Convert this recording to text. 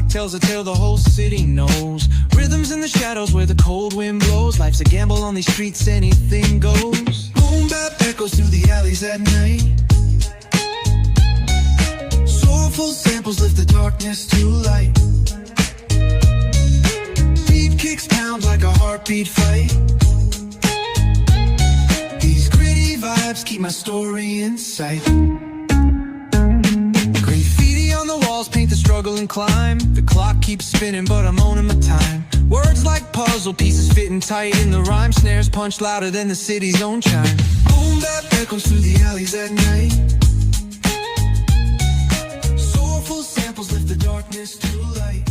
tells a tale the whole city knows. Rhythms in the shadows where the cold wind blows. Life's a gamble on these streets, anything goes. Boom bap echoes through the alleys at night. Soulful samples lift the darkness to light. Beat kicks pound like a heartbeat fight. These gritty vibes keep my story in sight. Graffiti on the walls paint the struggle and climb. The clock keeps spinning but I'm owning my time. Words like puzzle pieces fitting tight in the rhyme. Snares punch louder than the city's own chime. Boom bap echoes through the alleys at night. Soulful samples lift the darkness to light.